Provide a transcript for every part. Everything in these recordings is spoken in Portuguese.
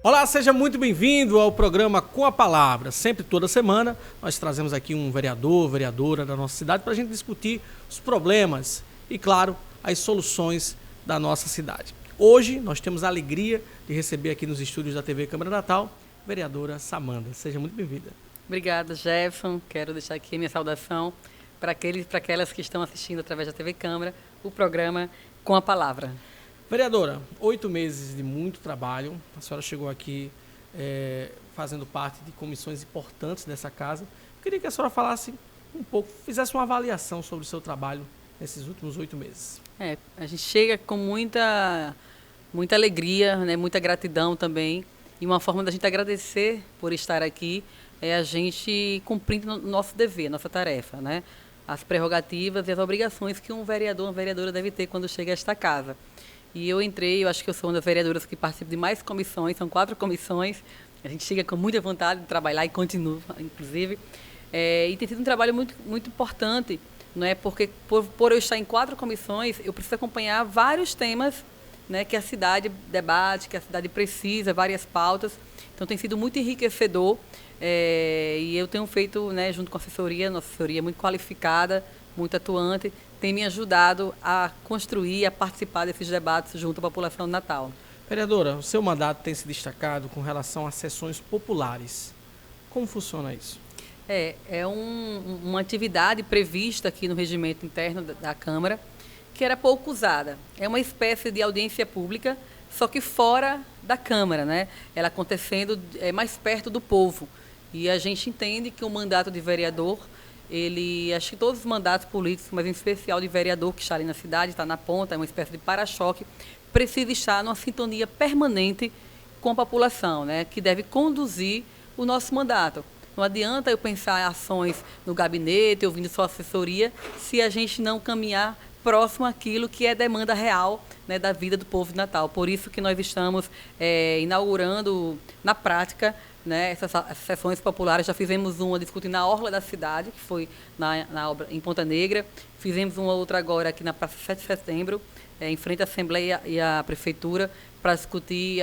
Olá, seja muito bem-vindo ao programa Com a Palavra. Sempre, toda semana, nós trazemos aqui um vereador, vereadora da nossa cidade para a gente discutir os problemas e, claro, as soluções da nossa cidade. Hoje, nós temos a alegria de receber aqui nos estúdios da TV Câmara Natal, a vereadora Samanda. Seja muito bem-vinda. Obrigada, Jefferson. Quero deixar aqui a minha saudação para aquelas que estão assistindo através da TV Câmara o programa Com a Palavra. Vereadora, 8 meses de muito trabalho. A senhora chegou aqui fazendo parte de comissões importantes dessa casa. Eu queria que a senhora falasse um pouco, fizesse uma avaliação sobre o seu trabalho nesses últimos 8 meses. A gente chega com muita alegria, né, muita gratidão também. E uma forma da gente agradecer por estar aqui é a gente cumprindo o nosso dever, nossa tarefa, né? As prerrogativas e as obrigações que um vereador, uma vereadora deve ter quando chega a esta casa. E eu acho que eu sou uma das vereadoras que participa de mais comissões, são 4 comissões. A gente chega com muita vontade de trabalhar e continua, inclusive. E tem sido um trabalho muito, muito importante, não é? Porque por eu estar em 4 comissões, eu preciso acompanhar vários temas, né, que a cidade debate, que a cidade precisa, várias pautas. Então tem sido muito enriquecedor. E eu tenho feito, né, junto com a assessoria, nossa assessoria é muito qualificada, muito atuante, tem me ajudado a construir, a participar desses debates junto à população de Natal. Vereadora, o seu mandato tem se destacado com relação às sessões populares. Como funciona isso? Uma atividade prevista aqui no regimento interno da Câmara, que era pouco usada. É uma espécie de audiência pública, só que fora da Câmara, né? Ela acontecendo mais perto do povo. E a gente entende que o mandato de vereador, acho que todos os mandatos políticos, mas em especial de vereador que está ali na cidade, está na ponta, é uma espécie de para-choque, precisa estar numa sintonia permanente com a população, né, que deve conduzir o nosso mandato. Não adianta eu pensar em ações no gabinete, ouvindo sua assessoria, se a gente não caminhar próximo àquilo que é demanda real, né, da vida do povo de Natal. Por isso que nós estamos inaugurando na prática, né, essas sessões populares. Já fizemos uma discutindo na orla da cidade, que foi na obra em Ponta Negra. Fizemos uma outra agora aqui na Praça 7 de Setembro, em frente à Assembleia e à Prefeitura, para discutir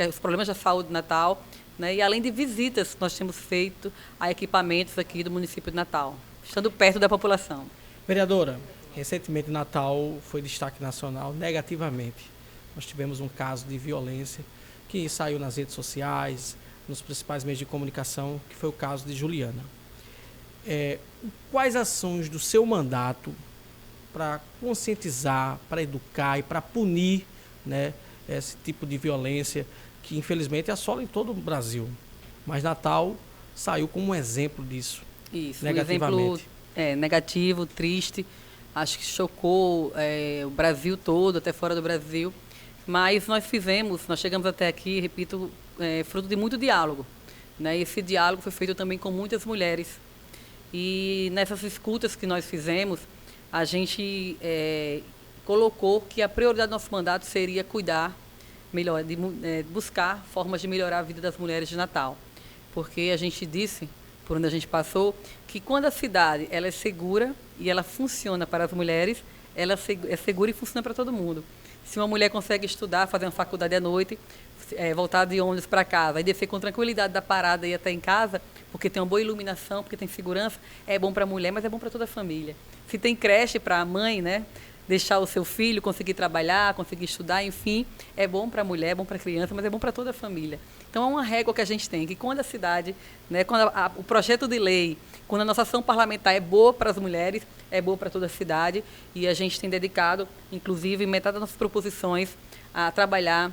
os problemas da saúde de Natal, né, e além de visitas que nós temos feito a equipamentos aqui do município de Natal, estando perto da população. Vereadora, recentemente Natal foi destaque nacional negativamente. Nós tivemos um caso de violência que saiu nas redes sociais, nos principais meios de comunicação, que foi o caso de Juliana. Quais ações do seu mandato para conscientizar, para educar e para punir, né, esse tipo de violência que infelizmente assola em todo o Brasil? Mas Natal saiu como um exemplo disso. Isso, negativamente. Um exemplo negativo, triste. Acho que chocou o Brasil todo, até fora do Brasil. Mas nós chegamos até aqui, repito, fruto de muito diálogo, né? Esse diálogo foi feito também com muitas mulheres. E nessas escutas que nós fizemos, a gente colocou que a prioridade do nosso mandato seria cuidar, melhor, buscar formas de melhorar a vida das mulheres de Natal. Porque a gente disse, por onde a gente passou, que quando a cidade ela é segura e ela funciona para as mulheres, ela é segura e funciona para todo mundo. Se uma mulher consegue estudar, fazer uma faculdade à noite, voltar de ônibus para casa e descer com tranquilidade da parada e ir até em casa, porque tem uma boa iluminação, porque tem segurança, é bom para a mulher, mas é bom para toda a família. Se tem creche para a mãe, né, deixar o seu filho conseguir trabalhar, conseguir estudar, enfim, é bom para a mulher, é bom para a criança, mas é bom para toda a família. Então é uma régua que a gente tem, que quando a cidade, né, quando o projeto de lei, quando a nossa ação parlamentar é boa para as mulheres, é boa para toda a cidade, e a gente tem dedicado, inclusive, metade das nossas proposições a trabalhar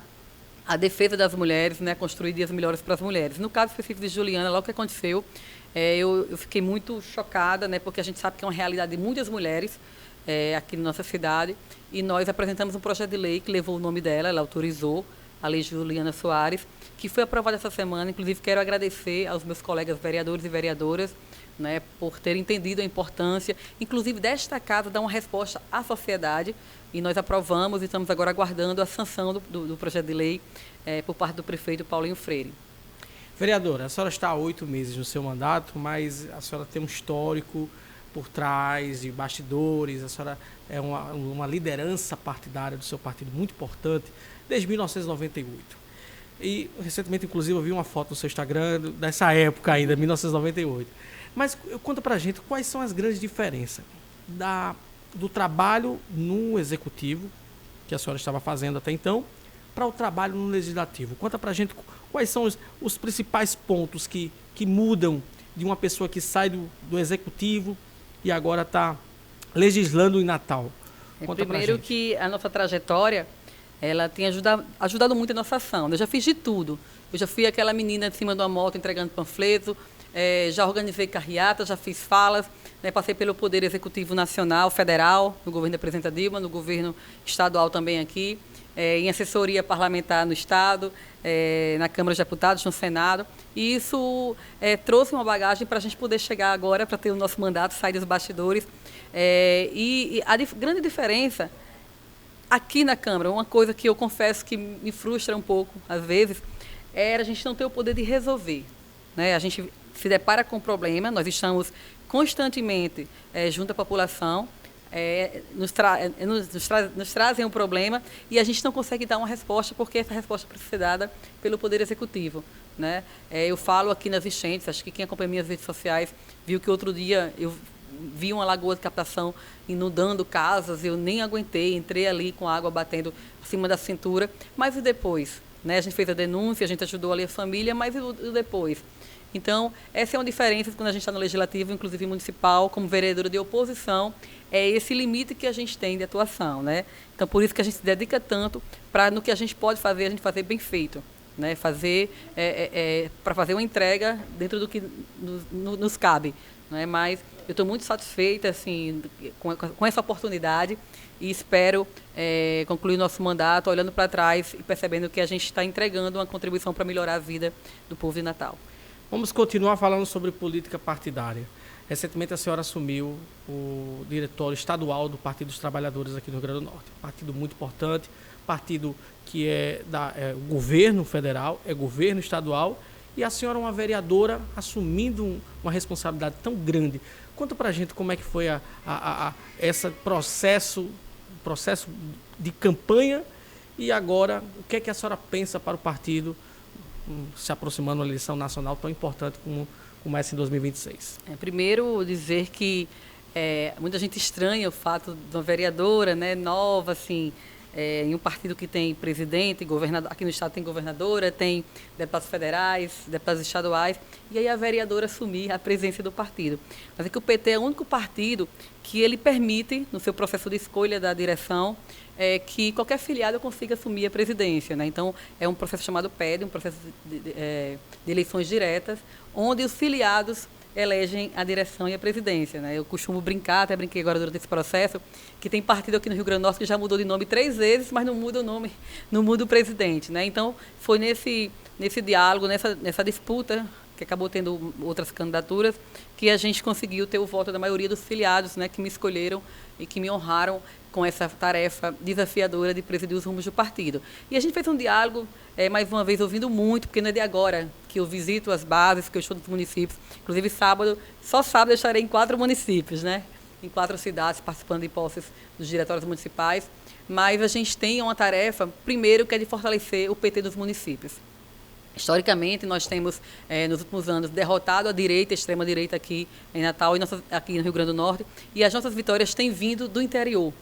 a defesa das mulheres, né, construir dias melhores para as mulheres. No caso específico de Juliana, logo que aconteceu, eu fiquei muito chocada, né, porque a gente sabe que é uma realidade de muitas mulheres aqui na nossa cidade, e nós apresentamos um projeto de lei que levou o nome dela, ela autorizou, a Lei Juliana Soares, que foi aprovada essa semana. Inclusive, quero agradecer aos meus colegas vereadores e vereadoras, né, por terem entendido a importância, inclusive desta casa, dar uma resposta à sociedade, e nós aprovamos e estamos agora aguardando a sanção do projeto de lei por parte do prefeito Paulinho Freire. Vereadora, a senhora está há 8 meses no seu mandato, mas a senhora tem um histórico por trás de bastidores, a senhora é uma liderança partidária do seu partido muito importante desde 1998. E recentemente, inclusive, eu vi uma foto no seu Instagram dessa época ainda, 1998. Mas conta pra gente quais são as grandes diferenças do trabalho no executivo, que a senhora estava fazendo até então, para o trabalho no legislativo. Conta pra gente quais são os principais pontos que mudam de uma pessoa que sai do executivo e agora está legislando em Natal. Conta Primeiro que a nossa trajetória, ela tem ajudado muito a nossa ação. Eu já fiz de tudo. Eu já fui aquela menina de cima de uma moto entregando panfleto, já organizei carreata, já fiz falas, né, passei pelo Poder Executivo Nacional, Federal, no governo da presidenta Dilma, no governo estadual também aqui, em assessoria parlamentar no Estado, na Câmara de Deputados, no Senado. E isso trouxe uma bagagem para a gente poder chegar agora, para ter o nosso mandato, sair dos bastidores. E a grande diferença aqui na Câmara, uma coisa que eu confesso que me frustra um pouco, às vezes, a gente não ter o poder de resolver. Né? A gente se depara com um problema, nós estamos constantemente junto à população, nos trazem um problema e a gente não consegue dar uma resposta, porque essa resposta precisa ser dada pelo Poder Executivo. Né? Eu falo aqui nas enchentes, acho que quem acompanha minhas redes sociais viu que outro dia eu vi uma lagoa de captação inundando casas, eu nem aguentei, entrei ali com a água batendo acima da cintura, mas e depois? Né? A gente fez a denúncia, a gente ajudou ali a família, mas e depois? Então, essa é uma diferença quando a gente está no Legislativo, inclusive municipal, como vereadora de oposição, é esse limite que a gente tem de atuação. Né? Então, por isso que a gente se dedica tanto para, no que a gente pode fazer, a gente fazer bem feito. Né? Para fazer uma entrega dentro do que nos cabe. Né? Mas eu estou muito satisfeita assim, com essa oportunidade e espero concluir o nosso mandato olhando para trás e percebendo que a gente está entregando uma contribuição para melhorar a vida do povo de Natal. Vamos continuar falando sobre política partidária. Recentemente a senhora assumiu o diretório estadual do Partido dos Trabalhadores aqui no Rio Grande do Norte. Partido muito importante, partido que é o governo federal, é governo estadual, e a senhora é uma vereadora assumindo uma responsabilidade tão grande. Conta pra gente como é que foi esse processo de campanha e agora o que é que a senhora pensa para o partido se aproximando de uma eleição nacional tão importante como essa em 2026. Primeiro, dizer que muita gente estranha o fato de uma vereadora, né, nova, assim, em um partido que tem presidente, governador, aqui no estado tem governadora, tem deputados federais, deputados estaduais, e aí a vereadora assumir a presidência do partido. Mas é que o PT é o único partido que ele permite, no seu processo de escolha da direção, que qualquer filiado consiga assumir a presidência. Né? Então, é um processo chamado PED, um processo de eleições diretas, onde os filiados elegem a direção e a presidência. Né? Eu costumo brincar, até brinquei agora durante esse processo, que tem partido aqui no Rio Grande do Norte que já mudou de nome 3 vezes, mas não muda o nome, não muda o presidente. Né? Então, foi nesse diálogo, nessa disputa, que acabou tendo outras candidaturas, que a gente conseguiu ter o voto da maioria dos filiados, né, que me escolheram e que me honraram com essa tarefa desafiadora de presidir os rumos do partido. E a gente fez um diálogo, mais uma vez, ouvindo muito, porque não é de agora que eu visito as bases, que eu estou nos municípios. Inclusive, só sábado eu estarei em 4 municípios, né, em 4 cidades, participando de posses dos diretórios municipais. Mas a gente tem uma tarefa, primeiro, que é de fortalecer o PT dos municípios. Historicamente, nós temos, nos últimos anos, derrotado a direita, a extrema-direita aqui em Natal e aqui no Rio Grande do Norte, e as nossas vitórias têm vindo do interior,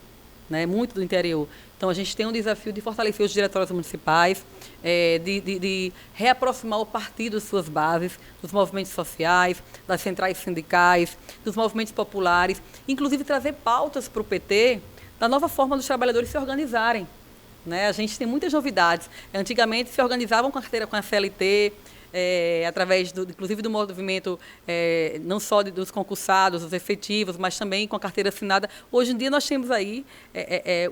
né, muito do interior. Então, a gente tem um desafio de fortalecer os diretórios municipais, de reaproximar o partido das suas bases, dos movimentos sociais, das centrais sindicais, dos movimentos populares, inclusive trazer pautas para o PT da nova forma dos trabalhadores se organizarem. Né? A gente tem muitas novidades. Antigamente se organizavam com a carteira com a CLT, através, inclusive, do movimento não só dos concursados, dos efetivos, mas também com a carteira assinada. Hoje em dia nós temos aí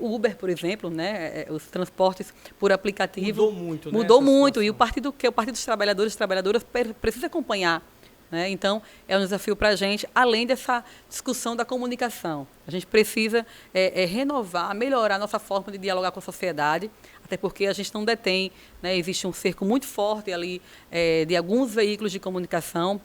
o Uber, por exemplo, né? Os transportes por aplicativo. Mudou muito, né? Mudou muito. E o partido, que é o Partido dos Trabalhadores e Trabalhadoras, precisa acompanhar. Né? Então, é um desafio para a gente, além dessa discussão da comunicação. A gente precisa renovar, melhorar a nossa forma de dialogar com a sociedade, até porque a gente não detém, né? Existe um cerco muito forte ali de alguns veículos de comunicação,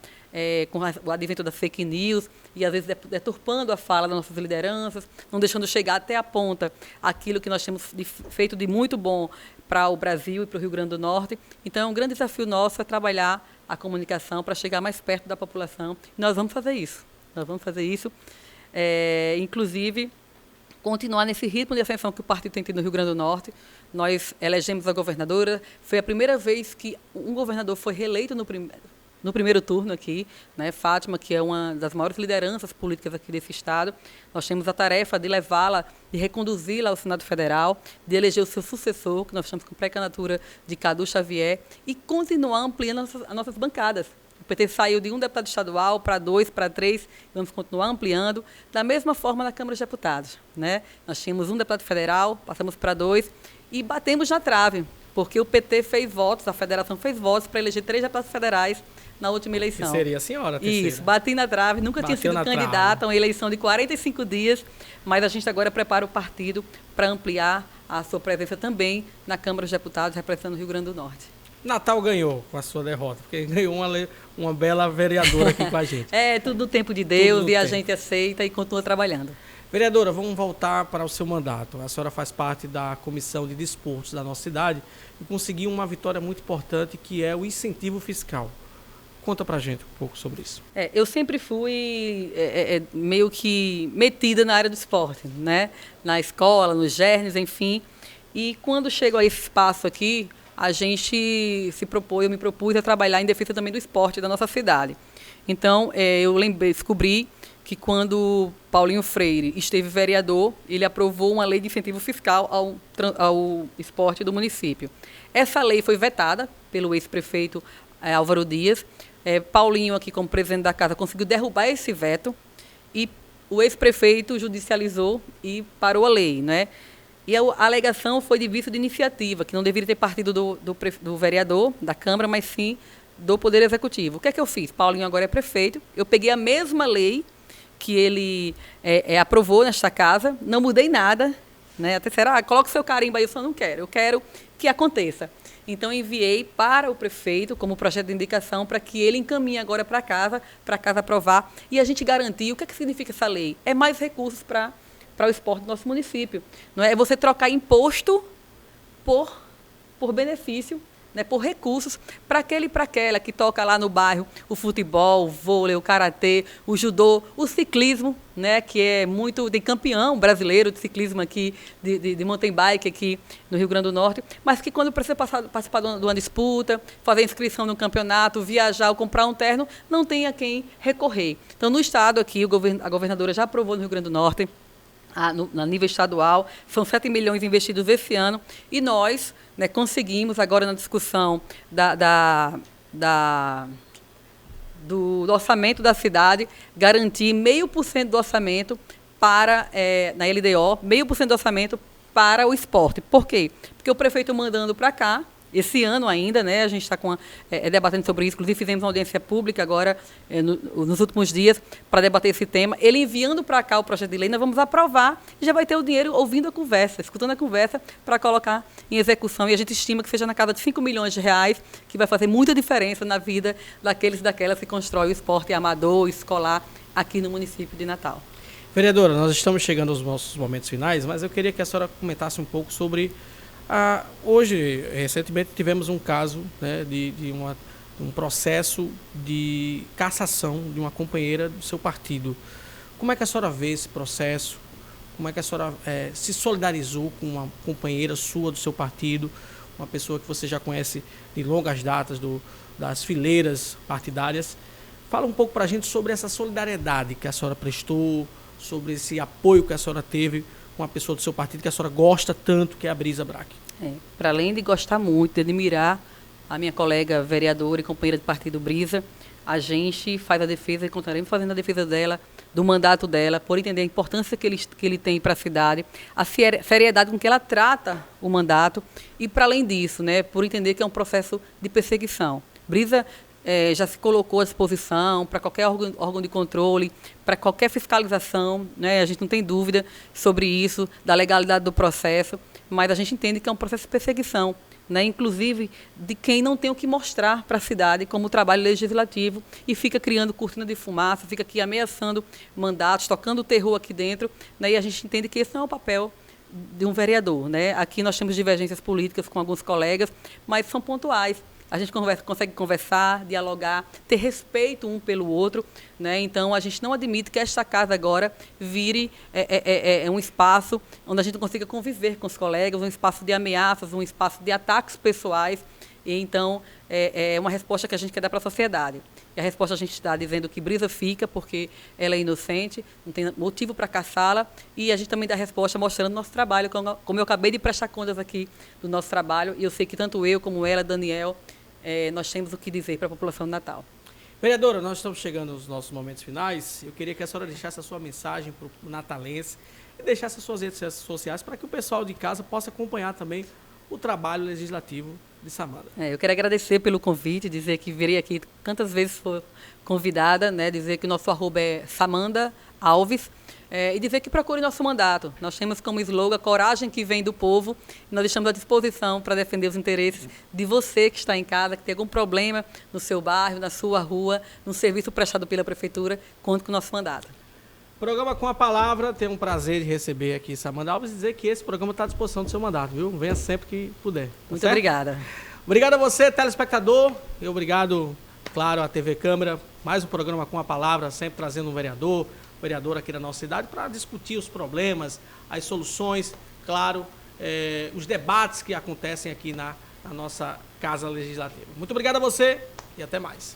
com o advento das fake news, e às vezes deturpando a fala das nossas lideranças, não deixando chegar até a ponta aquilo que nós temos feito de muito bom para o Brasil e para o Rio Grande do Norte. Então, um grande desafio nosso é trabalhar a comunicação para chegar mais perto da população. E nós vamos fazer isso. Inclusive, continuar nesse ritmo de ascensão que o partido tem tido no Rio Grande do Norte. Nós elegemos a governadora. Foi a primeira vez que um governador foi reeleito no primeiro turno aqui, né? Fátima, que é uma das maiores lideranças políticas aqui desse estado. Nós temos a tarefa de levá-la, de reconduzi-la ao Senado Federal, de eleger o seu sucessor, que nós estamos com pré-candidatura de Cadu Xavier, e continuar ampliando as nossas bancadas. O PT saiu de um deputado estadual para 2, para 3, vamos continuar ampliando. Da mesma forma na Câmara de Deputados, né? Nós tínhamos um deputado federal, passamos para 2 e batemos na trave, porque o PT fez votos, a federação fez votos para eleger 3 deputados federais na última eleição. Que seria a senhora, a terceira. Isso, bati na trave, nunca tinha sido candidata a uma eleição de 45 dias, mas a gente agora prepara o partido para ampliar a sua presença também na Câmara dos Deputados, representando o Rio Grande do Norte. Natal ganhou com a sua derrota, porque ganhou uma bela vereadora aqui com a gente. Tudo no tempo de Deus e a gente aceita e continua trabalhando. Vereadora, vamos voltar para o seu mandato. A senhora faz parte da Comissão de Desportos da nossa cidade e conseguiu uma vitória muito importante, que é o incentivo fiscal. Conta pra gente um pouco sobre isso. Eu sempre fui meio que metida na área do esporte, né? Na escola, nos gernes, enfim. E quando chego a esse espaço aqui, eu me propus a trabalhar em defesa também do esporte da nossa cidade. Então, descobri que quando Paulinho Freire esteve vereador, ele aprovou uma lei de incentivo fiscal ao esporte do município. Essa lei foi vetada pelo ex-prefeito Álvaro Dias. Paulinho, aqui como presidente da casa, conseguiu derrubar esse veto e o ex-prefeito judicializou e parou a lei, né? E a alegação foi de vício de iniciativa, que não deveria ter partido do vereador, da Câmara, mas sim do Poder Executivo. O que é que eu fiz? Paulinho agora é prefeito, eu peguei a mesma lei que ele aprovou nesta casa, não mudei nada, né? Até será, coloque seu carimbo aí, eu só não quero, eu quero que aconteça. Então, enviei para o prefeito como projeto de indicação para que ele encaminhe agora para casa aprovar. E a gente garantir, o que significa essa lei? É mais recursos para o esporte do nosso município. Não é você trocar imposto por benefício, né, por recursos, para aquele e para aquela que toca lá no bairro o futebol, o vôlei, o karatê, o judô, o ciclismo, né, que é muito, tem campeão brasileiro de ciclismo aqui, de mountain bike aqui no Rio Grande do Norte, mas que quando precisa participar de uma disputa, fazer inscrição no campeonato, viajar ou comprar um terno, não tem a quem recorrer. Então, no estado aqui, a governadora já aprovou no Rio Grande do Norte, a nível estadual, são 7 milhões investidos esse ano, e nós, né, conseguimos agora na discussão do orçamento da cidade, garantir 0,5% do orçamento para, na LDO, 0,5% do orçamento para o esporte. Por quê? Porque o prefeito mandando para cá, esse ano ainda, né, a gente está debatendo sobre isso, inclusive fizemos uma audiência pública agora, nos últimos dias, para debater esse tema. Ele enviando para cá o projeto de lei, nós vamos aprovar e já vai ter o dinheiro ouvindo a conversa, escutando a conversa, para colocar em execução. E a gente estima que seja na casa de 5 milhões de reais, que vai fazer muita diferença na vida daqueles e daquelas que constroem o esporte amador, escolar, aqui no município de Natal. Vereadora, nós estamos chegando aos nossos momentos finais, mas eu queria que a senhora comentasse um pouco sobre... hoje, recentemente, tivemos um caso, né, de um processo de cassação de uma companheira do seu partido. Como é que a senhora vê esse processo? Como é que a senhora se solidarizou com uma companheira sua do seu partido, uma pessoa que você já conhece de longas datas, das fileiras partidárias? Fala um pouco para a gente sobre essa solidariedade que a senhora prestou, sobre esse apoio que a senhora teve com uma pessoa do seu partido que a senhora gosta tanto, que é a Brisa Braque. Para além de gostar muito, de admirar a minha colega vereadora e companheira de partido Brisa, a gente faz a defesa e continuaremos fazendo a defesa dela, do mandato dela, por entender a importância que ele tem para a cidade, a seriedade com que ela trata o mandato e, para além disso, né, por entender que é um processo de perseguição. Brisa já se colocou à disposição para qualquer órgão de controle, para qualquer fiscalização, né? A gente não tem dúvida sobre isso, da legalidade do processo, mas a gente entende que é um processo de perseguição. né, inclusive de quem não tem o que mostrar para a cidade como trabalho legislativo e fica criando cortina de fumaça, fica aqui ameaçando mandatos, tocando terror aqui dentro, né, e a gente entende que esse não é o papel de um vereador, né? Aqui nós temos divergências políticas com alguns colegas, mas são pontuais. A gente consegue conversar, dialogar, ter respeito um pelo outro, né? Então, a gente não admite que esta casa agora vire um espaço onde a gente não consiga conviver com os colegas, um espaço de ameaças, um espaço de ataques pessoais. E, então, é uma resposta que a gente quer dar para a sociedade. E a resposta a gente está dizendo que Brisa fica porque ela é inocente, não tem motivo para caçá-la. E a gente também dá a resposta mostrando o nosso trabalho, como eu acabei de prestar contas aqui do nosso trabalho. E eu sei que tanto eu como ela, Daniel, nós temos o que dizer para a população de Natal. Vereadora, nós estamos chegando aos nossos momentos finais. Eu queria que a senhora deixasse a sua mensagem para o natalense e deixasse as suas redes sociais para que o pessoal de casa possa acompanhar também o trabalho legislativo de Samanda. Eu quero agradecer pelo convite, dizer que virei aqui quantas vezes for convidada, né, dizer que o nosso @ é Samanda Alves, e dizer que procure nosso mandato. Nós temos como slogan coragem que vem do povo, e nós estamos à disposição para defender os interesses de você que está em casa, que tem algum problema no seu bairro, na sua rua, no serviço prestado pela prefeitura, conte com o nosso mandato. Programa Com a Palavra, tem um prazer de receber aqui Samanda Alves e dizer que esse programa está à disposição do seu mandato, viu? Venha sempre que puder. Tá Muito certo? obrigada. Obrigado a você, telespectador, e obrigado, claro, à TV Câmara. Mais um programa Com a Palavra, sempre trazendo um vereador aqui da nossa cidade para discutir os problemas, as soluções, claro, os debates que acontecem aqui na nossa Casa Legislativa. Muito obrigado a você e até mais.